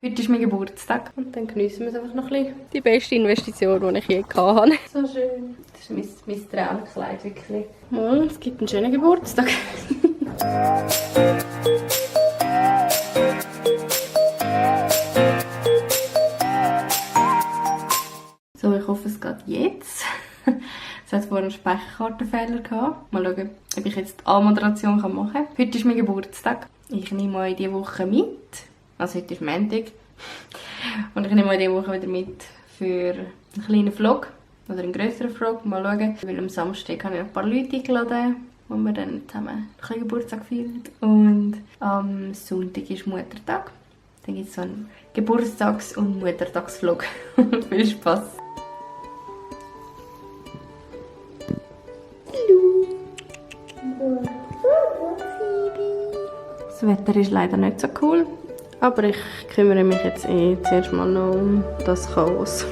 Heute ist mein Geburtstag und dann geniessen wir es einfach noch ein bisschen. Die beste Investition, die ich je hatte. So schön. Das ist mein Traumkleid, wirklich. Mal, es gibt einen schönen Geburtstag. So, ich hoffe, es geht jetzt. Es hat vorher einen Speicherkartenfehler gehabt. Mal schauen, ob ich jetzt die Anmoderation machen kann. Heute ist mein Geburtstag. Ich nehme euch diese Woche mit. Also heute ist Montag. Und ich nehme euch diese Woche wieder mit für einen kleinen Vlog. Oder einen grösseren Vlog. Mal schauen. Weil am Samstag habe ich ein paar Leute eingeladen, wo wir dann zusammen ein bisschen Geburtstag feiern. Und am Sonntag ist Muttertag. Dann gibt es so einen Geburtstags- und Muttertagsvlog. Viel Spaß! Das Wetter ist leider nicht so cool, aber ich kümmere mich jetzt zuerst mal noch um das Chaos.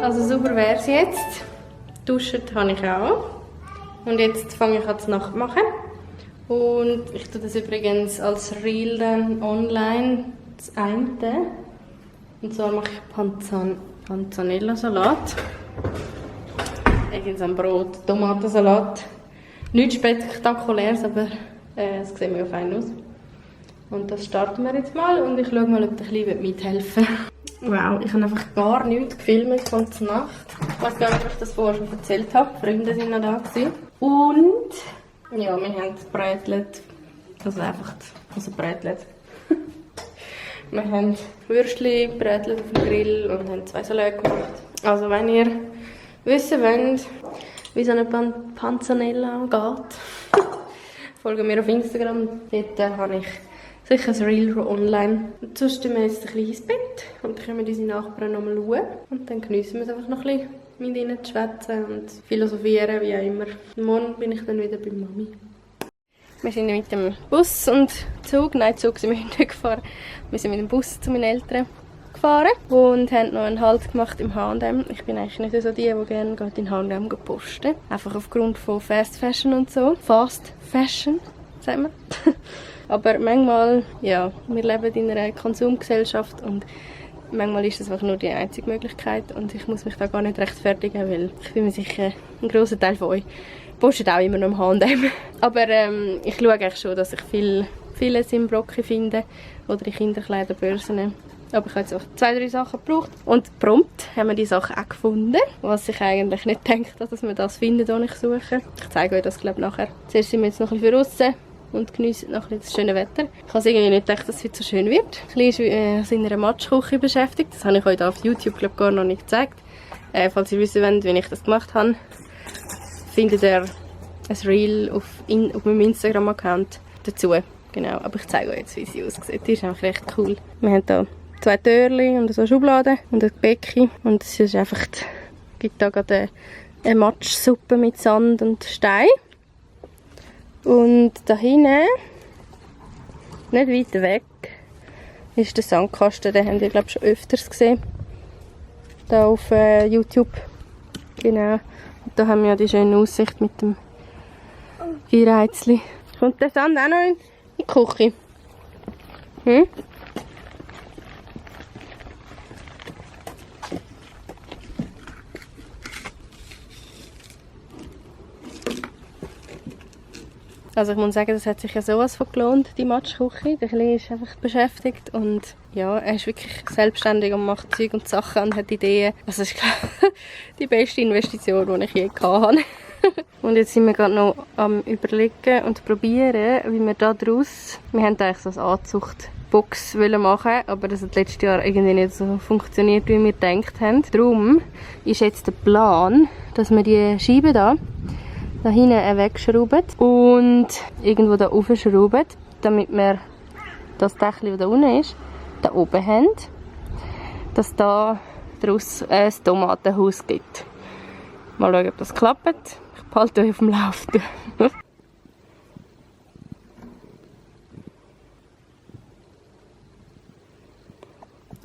Also super wäre es jetzt. Duschen habe ich auch. Und jetzt fange ich an zu Nacht machen. Und ich tue das übrigens als Reel dann online, das eine. Und zwar mache ich Panzanella-Salat. Irgend so ein Brot, Tomatensalat. Nichts Spektakuläres, aber es sieht mir fein aus. Und das starten wir jetzt mal und ich schaue mal, ob der Kleine mithelfen will. Wow, ich habe einfach gar nichts gefilmt von der Nacht. Ich weiß gar nicht, ob ich das vorher schon erzählt habe. Die Freunde waren noch da gewesen. Und ja, wir haben gebrätelt. Brätelt. Wir haben Würstchen gebrätelt auf dem Grill und haben 2 Salate gemacht. Also wenn ihr wissen wollt, wie so eine Panzanella geht, folgt mir auf Instagram. Dort habe ich sicher ein Reel online. Und sonst gehen wir jetzt ein bisschen ins Bett und dann können wir unsere Nachbarn nochmal schauen. Und dann geniessen wir es einfach noch ein bisschen mit ihnen zu schwätzen und philosophieren, wie auch immer. Morgen bin ich dann wieder bei Mami. Wir sind mit dem Bus und Zug, Zug sind wir nicht gefahren. Wir sind mit dem Bus zu meinen Eltern gefahren und haben noch einen Halt gemacht im H&M. Ich bin eigentlich nicht so die gerne in H&M posten. Einfach aufgrund von Fast Fashion und so. Fast Fashion, sagen wir. Aber manchmal, ja, wir leben in einer Konsumgesellschaft und manchmal ist das einfach nur die einzige Möglichkeit und ich muss mich da gar nicht rechtfertigen, weil ich bin mir sicher, ein grosser Teil von euch postet auch immer noch im H&M. Aber ich schaue eigentlich schon, dass ich vieles im Brocki finde oder in Kinderkleiderbörsen. Aber ich habe jetzt auch 2, 3 Sachen gebraucht. Und prompt haben wir die Sachen auch gefunden. Was ich eigentlich nicht gedacht habe, dass wir das finden, was ich suche. Ich zeige euch das, glaube ich, nachher. Zuerst sind wir jetzt noch ein bisschen für draussen und geniessen noch ein bisschen das schöne Wetter. Ich habe irgendwie nicht gedacht, dass es heute so schön wird. Ein bisschen ist in einer Matschküche beschäftigt. Das habe ich euch hier auf YouTube, glaube ich, gar noch nicht gezeigt. Falls ihr wissen wollt, wie ich das gemacht habe, findet ihr ein Reel auf meinem Instagram-Account dazu. Genau, aber ich zeige euch jetzt, wie sie aussieht. Die ist einfach recht cool. Wir haben hier 2 Türchen und so Schubladen und ein Becken. Und es ist einfach, gibt da gerade eine Matschsuppe mit Sand und Stein. Und da hinten, nicht weit weg, ist der Sandkasten. Den habt ihr, glaube ich, schon öfters gesehen. Da auf YouTube. Genau. Und da haben wir ja die schöne Aussicht mit dem Gereizli. Kommt der Sand auch noch in die Küche? Hm? Also ich muss sagen, das hat sich ja sowas von gelohnt, die Matschküche. Der Kleine ist einfach beschäftigt und ja, er ist wirklich selbstständig und macht Zeug und Sachen und hat Ideen. Also das ist die beste Investition, die ich je hatte. Und jetzt sind wir gerade noch am Überlegen und probieren, wie wir da draus... Wir haben eigentlich so eine Anzuchtbox machen, aber das hat letztes Jahr irgendwie nicht so funktioniert, wie wir gedacht haben. Darum ist jetzt der Plan, dass wir die Scheibe da hinten wegschrauben und irgendwo da raufschrauben, damit wir das Dächli, das da unten ist, da oben haben. Dass da daraus ein Tomatenhaus gibt. Mal schauen, ob das klappt. Ich behalte euch auf dem Laufenden.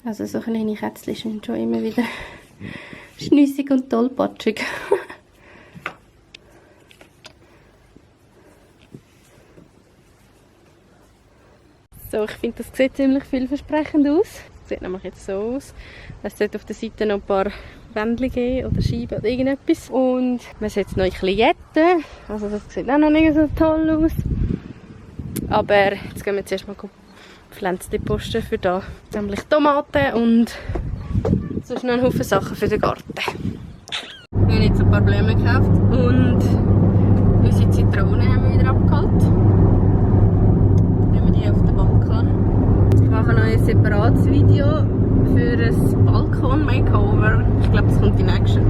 Also so kleine Kätzchen sind schon immer wieder schnüssig und tollpatschig. So, ich finde, das sieht ziemlich vielversprechend aus. Das sieht nämlich jetzt so aus. Es sollte auf der Seite noch ein paar Wändchen geben oder Scheiben oder irgendetwas. Und man sieht jetzt noch ein bisschen Jetten. Also das sieht auch noch nicht so toll aus. Aber jetzt gehen wir zuerst mal Pflänzchen posten für da. Nämlich Tomaten und sonst noch ein Haufen Sachen für den Garten. Wir haben jetzt ein paar Blumen gekauft und unsere Zitronen haben wir wieder abgeholt. Nehmen wir die auf den Balkon. Ich mache noch ein separates Video für ein Balkon-Makeover. Ich glaube, das kommt die nächste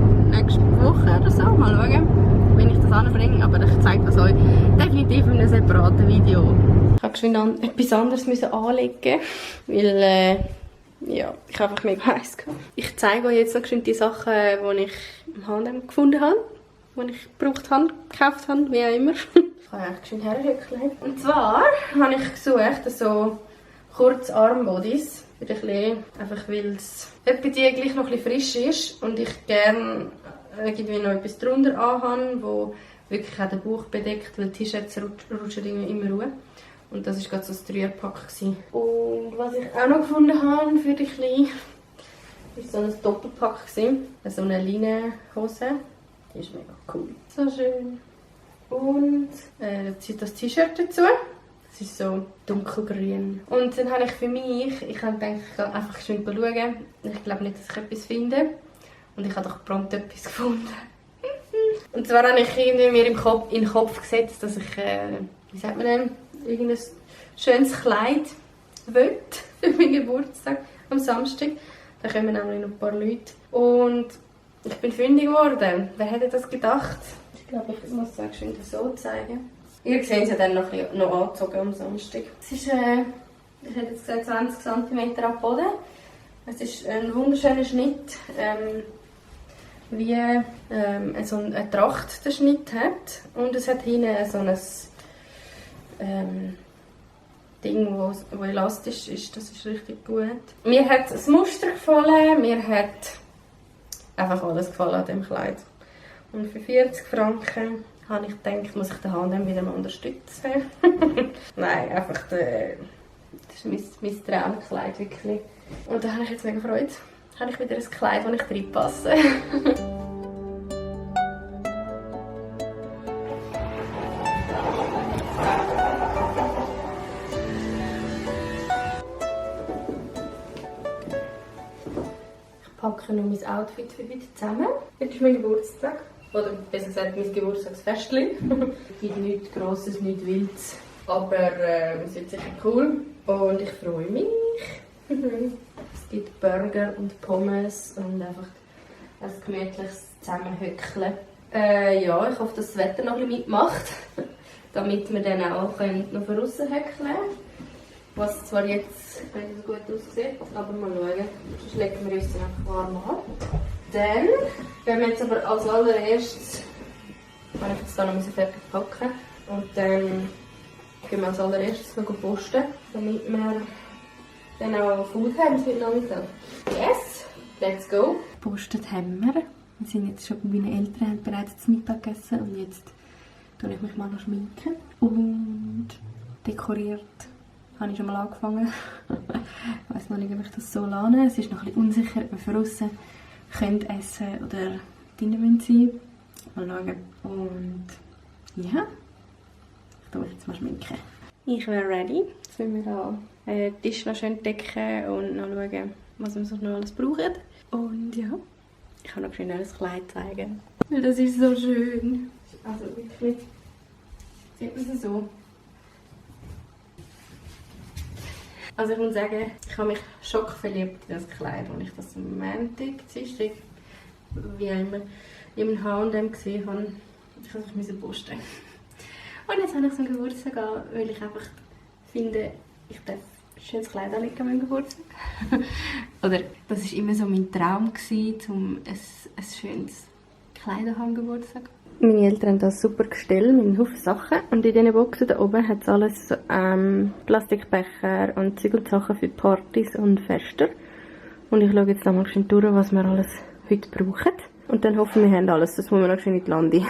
Woche oder so. Mal schauen, wenn ich das anbringe. Aber ich zeige das euch definitiv in einem separaten Video. Ich musste geschwind etwas anderes anlegen, weil ja, ich einfach mega heiß hatte. Ich zeige euch jetzt noch die Sachen, die ich im H&M gefunden habe, die ich gebraucht habe, gekauft habe, wie auch immer. Ich kann eigentlich schön herrücken. Und zwar habe ich gesucht, so kurze Armbodies. Einfach weil es etwa die gleich noch ein bisschen frisch ist und ich gerne irgendwie noch etwas drunter anhabe, wo wirklich auch den Bauch bedeckt, weil T-Shirts rutschen immer ruhig. Und das war gerade so ein 3er-Pack. Und was ich auch noch gefunden habe für die Kleinen, war so ein Doppelpack. So eine Leinenhose. Die ist mega cool. So schön. Und das T-Shirt dazu. Das ist so dunkelgrün. Und dann habe ich für mich, ich habe gedacht, ich gehe einfach schön schauen. Ich glaube nicht, dass ich etwas finde. Und ich habe doch prompt etwas gefunden. Und zwar habe ich irgendwie mir in den Kopf gesetzt, dass ich, wie sagt man denn, irgendein schönes Kleid will für meinen Geburtstag am Samstag. Da kommen nämlich noch ein paar Leute. Und ich bin fündig geworden. Wer hätte das gedacht? Ich glaube, ich muss es schön so zeigen. Ihr seht es ja dann noch angezogen am Samstag. Es ist, ich hätte jetzt gesagt, 20 cm ab Boden. Es ist ein wunderschöner Schnitt, wie so eine Tracht den Schnitt hat. Und es hat hinten so ein Ding, wo elastisch ist. Das ist richtig gut. Mir hat das Muster gefallen, mir hat einfach alles gefallen an diesem Kleid. Und für 40 Franken habe ich gedacht, muss ich den H&M wieder mal unterstützen. Nein, einfach das ist mein Traumkleid, wirklich. Und da habe ich jetzt mega Freude. Da habe ich wieder ein Kleid, wo ich reinpasse. Ich packe noch mein Outfit für heute zusammen. Heute ist mein Geburtstag. Oder besser gesagt, mein Geburtstagsfestchen. Es gibt nichts Grosses, nichts Wildes. Aber es wird sicher cool. Und ich freue mich. Es gibt Burger und Pommes und einfach ein gemütliches Zusammenhöckeln. Ja, ich hoffe, dass das Wetter noch ein bisschen mitmacht. Damit wir dann auch noch von außen höckeln können. Was zwar jetzt nicht so gut aussieht, aber mal schauen. Sonst legen wir uns dann einfach warm an. Dann gehen wir jetzt aber als allererstes, habe ich jetzt da noch fertig packen und dann gehen wir als allererstes noch posten, damit wir dann auch Food haben heute Nachmittag. Yes, let's go! Gepostet haben wir. Wir sind jetzt schon bei meinen Eltern, haben bereits das Mittag gegessen und jetzt schminke ich mich mal noch schminken. Und dekoriert habe ich schon mal angefangen. Ich weiss noch nicht, ob ich das so lerne. Es ist noch ein bisschen unsicher, ob wir von aussen könnt essen oder drinnen sein. Mal schauen. Und ja, ich tue mich jetzt mal schminken. Ich wäre ready. Jetzt müssen wir da den Tisch noch schön decken und noch schauen, was wir sonst noch alles brauchen. Und ja, ich kann noch schnell ein Kleid zeigen. Weil das ist so schön. Also wirklich, sieht man es so. Also ich muss sagen, ich habe mich schockverliebt in das Kleid, als ich das am Montag, Dienstag, wie auch immer, im H&M gesehen habe. Ich musste es posten. Und jetzt habe ich so einen Geburtstag an, weil ich einfach finde, ich darf schönes Kleid anlegen an meinem Geburtstag. Oder das war immer so mein Traum, um ein schönes Kleid am Geburtstag. Meine Eltern haben das super Gestell mit Haufen Sachen und in diesen Boxen da oben hat es alles Plastikbecher und Zeug und Sachen für Partys und Feste. Und ich schaue jetzt da mal schön durch, was wir alles heute brauchen. Und dann hoffen wir, haben alles. Das muss man noch schön in die Lande.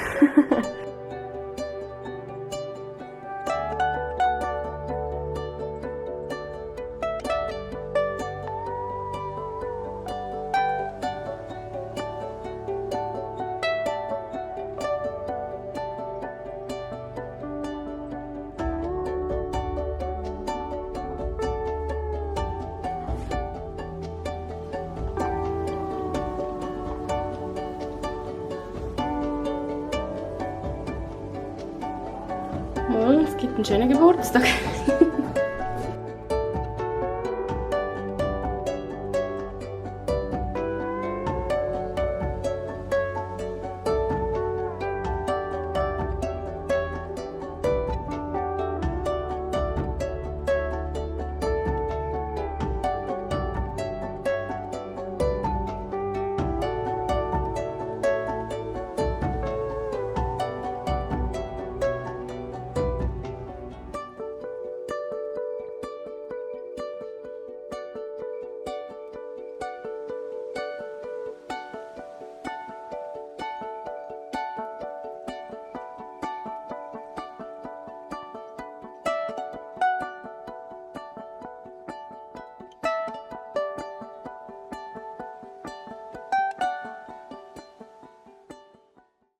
Mal, es gibt einen schönen Geburtstag.